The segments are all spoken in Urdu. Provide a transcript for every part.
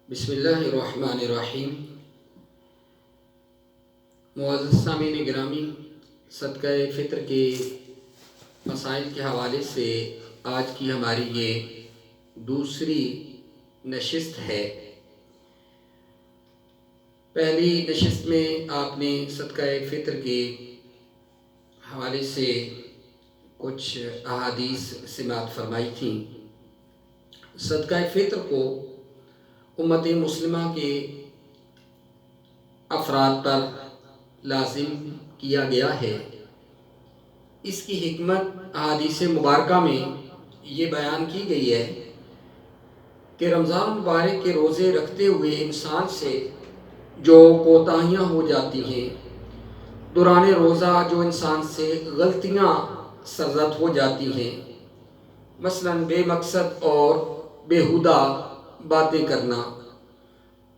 بسم اللہ الرحمن الرحیم۔ معزز سامعین گرامی، صدقہ فطر کے مسائل کے حوالے سے آج کی ہماری یہ دوسری نشست ہے۔ پہلی نشست میں آپ نے صدقہ فطر کے حوالے سے کچھ احادیث سماعت فرمائی تھیں۔ صدقہ فطر کو امت مسلمہ کے افراد پر لازم کیا گیا ہے۔ اس کی حکمت احادیث مبارکہ میں یہ بیان کی گئی ہے کہ رمضان مبارک کے روزے رکھتے ہوئے انسان سے جو کوتاہیاں ہو جاتی ہیں، دوران روزہ جو انسان سے غلطیاں سرزد ہو جاتی ہیں، مثلاً بے مقصد اور بیہودہ باتیں کرنا،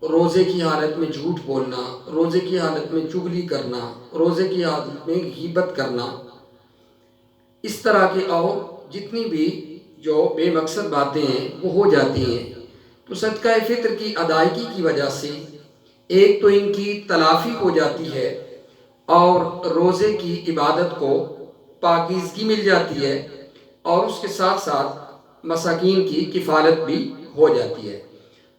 روزے کی حالت میں جھوٹ بولنا، روزے کی حالت میں چغلی کرنا، روزے کی حالت میں غیبت کرنا، اس طرح کی اور جتنی بھی جو بے مقصد باتیں ہیں وہ ہو جاتی ہیں، تو صدقہ فطر کی ادائیگی کی وجہ سے ایک تو ان کی تلافی ہو جاتی ہے اور روزے کی عبادت کو پاکیزگی مل جاتی ہے، اور اس کے ساتھ ساتھ مساکین کی کفالت بھی ہو جاتی ہے۔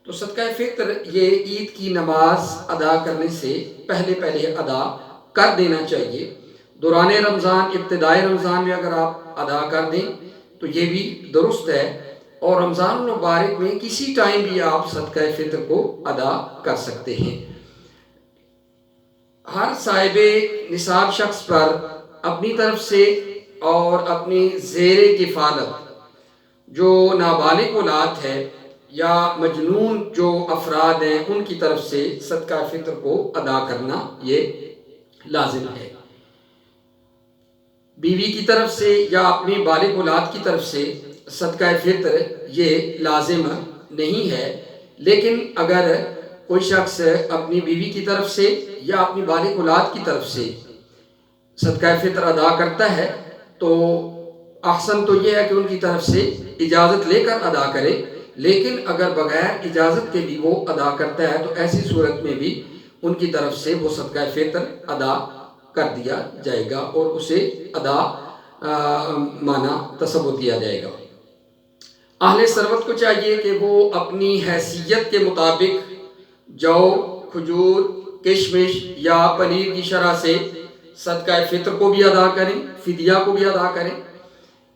تو صدقہ فطر یہ عید کی نماز ادا کرنے سے پہلے ادا کر دینا چاہیے۔ دوران رمضان، ابتدائی رمضان میں اگر آپ ادا کر دیں تو یہ بھی درست ہے، اور رمضان المبارک میں کسی ٹائم بھی آپ صدقہ فطر کو ادا کر سکتے ہیں۔ ہر صاحب نصاب شخص پر اپنی طرف سے اور اپنی زیر کفالت جو نابالغ اولاد ہے یا مجنون جو افراد ہیں ان کی طرف سے صدقہ فطر کو ادا کرنا یہ لازم ہے۔ بیوی کی طرف سے یا اپنی بالغ اولاد کی طرف سے صدقہ فطر یہ لازم نہیں ہے، لیکن اگر کوئی شخص اپنی بیوی کی طرف سے یا اپنی بالغ اولاد کی طرف سے صدقہ فطر ادا کرتا ہے تو احسن تو یہ ہے کہ ان کی طرف سے اجازت لے کر ادا کرے، لیکن اگر بغیر اجازت کے بھی وہ ادا کرتا ہے تو ایسی صورت میں بھی ان کی طرف سے وہ صدقہ فطر ادا کر دیا جائے گا اور اسے ادا مانا تصور دیا جائے گا۔ اہل ثروت کو چاہیے کہ وہ اپنی حیثیت کے مطابق جو، کھجور، کشمش یا پنیر کی شرح سے صدقہ فطر کو بھی ادا کریں، فدیہ کو بھی ادا کریں۔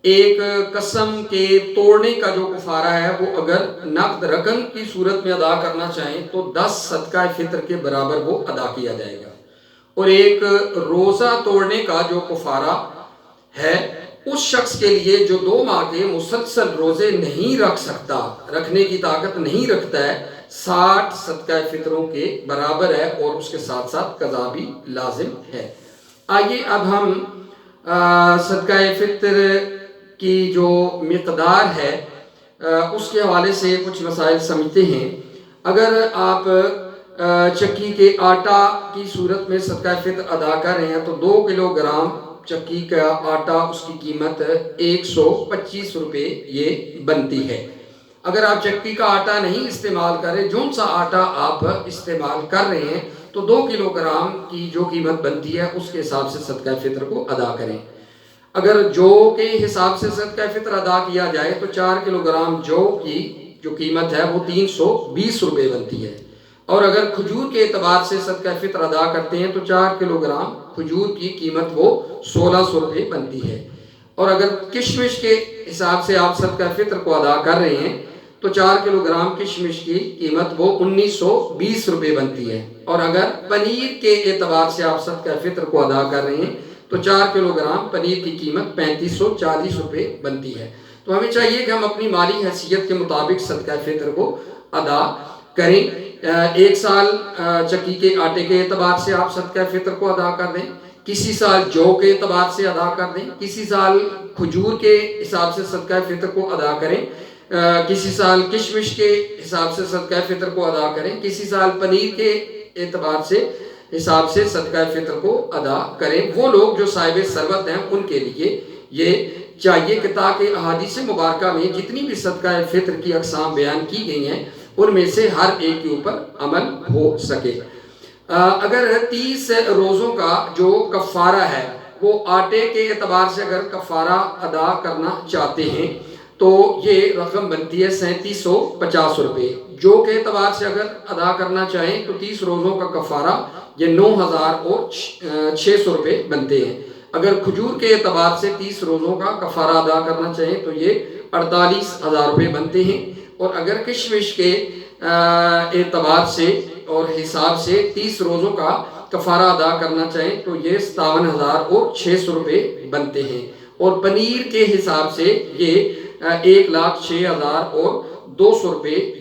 ایک قسم کے توڑنے کا جو کفارہ ہے وہ اگر نقد رقم کی صورت میں ادا کرنا چاہیں تو 10 صدقہ فطر کے برابر وہ ادا کیا جائے گا، اور ایک روزہ توڑنے کا جو کفارہ ہے اس شخص کے لیے جو 2 ماہ کے مسلسل روزے نہیں رکھ سکتا، رکھنے کی طاقت نہیں رکھتا ہے، 60 صدقہ فطروں کے برابر ہے، اور اس کے ساتھ ساتھ قضا بھی لازم ہے۔ آئیے اب ہم صدقہ فطر کی جو مقدار ہے اس کے حوالے سے کچھ مسائل سمجھتے ہیں۔ اگر آپ چکی کے آٹا کی صورت میں صدقہ فطر ادا کر رہے ہیں تو 2 کلو گرام چکی کا آٹا اس کی قیمت 125 روپے یہ بنتی ہے۔ اگر آپ چکی کا آٹا نہیں استعمال کریں، جون سا آٹا آپ استعمال کر رہے ہیں تو 2 کلو گرام کی جو قیمت بنتی ہے اس کے حساب سے صدقہ فطر کو ادا کریں۔ اگر جو کے حساب سے صدقہ فطر ادا کیا جائے تو 4 کلو گرام جو کی جو قیمت ہے وہ 320 روپے بنتی ہے، اور اگر کھجور کے اعتبار سے صدقہ فطر ادا کرتے ہیں تو 4 کلو گرام کھجور کی قیمت وہ 1600 روپے بنتی ہے، اور اگر کشمش کے حساب سے آپ صدقہ فطر کو ادا کر رہے ہیں تو 4 کلو گرام کشمش کی قیمت وہ 1920 روپے بنتی ہے، اور اگر پنیر کے اعتبار سے آپ صدقہ فطر کو ادا کر رہے ہیں تو 4 کلو گرام پنیر کی قیمت 3540 روپے بنتی ہے۔ تو ہمیں چاہیے کہ ہم اپنی مالی حیثیت کے مطابق صدقہ فطر کو ادا کریں۔ 1 سال چکی کے آٹے کے اعتبار سے آپ صدقہ فطر کو ادا کر دیں، کسی سال جو کے اعتبار سے ادا کر دیں، کسی سال کھجور کے حساب سے صدقہ فطر کو ادا کریں، کسی سال کشمش کے حساب سے صدقہ فطر کو ادا کریں، کسی سال پنیر کے اعتبار سے حساب سے صدقہ فطر کو ادا کریں۔ وہ لوگ جو صاحب ثروت ہیں ان کے لیے یہ چاہیے کہ تاکہ احادیث مبارکہ میں جتنی بھی صدقہ فطر کی اقسام بیان کی گئی ہیں ان میں سے ہر ایک کے اوپر عمل ہو سکے۔ اگر 30 روزوں کا جو کفارہ ہے وہ آٹے کے اعتبار سے اگر کفارہ ادا کرنا چاہتے ہیں تو یہ رقم بنتی ہے 3750 روپے۔ جو کے اعتبار سے اگر ادا کرنا چاہیں تو 30 روزوں کا کفارہ یہ 9600 روپے بنتے ہیں۔ اگر کھجور کے اعتبار سے 30 روزوں کا کفارہ ادا کرنا چاہیں تو یہ 48000 روپے بنتے ہیں۔ اور اگر کشمش کے اعتبار سے اور حساب سے 30 روزوں کا کفارہ ادا کرنا چاہیں تو یہ 57600 روپے بنتے ہیں۔ اور پنیر کے حساب سے یہ 1,06,200 روپے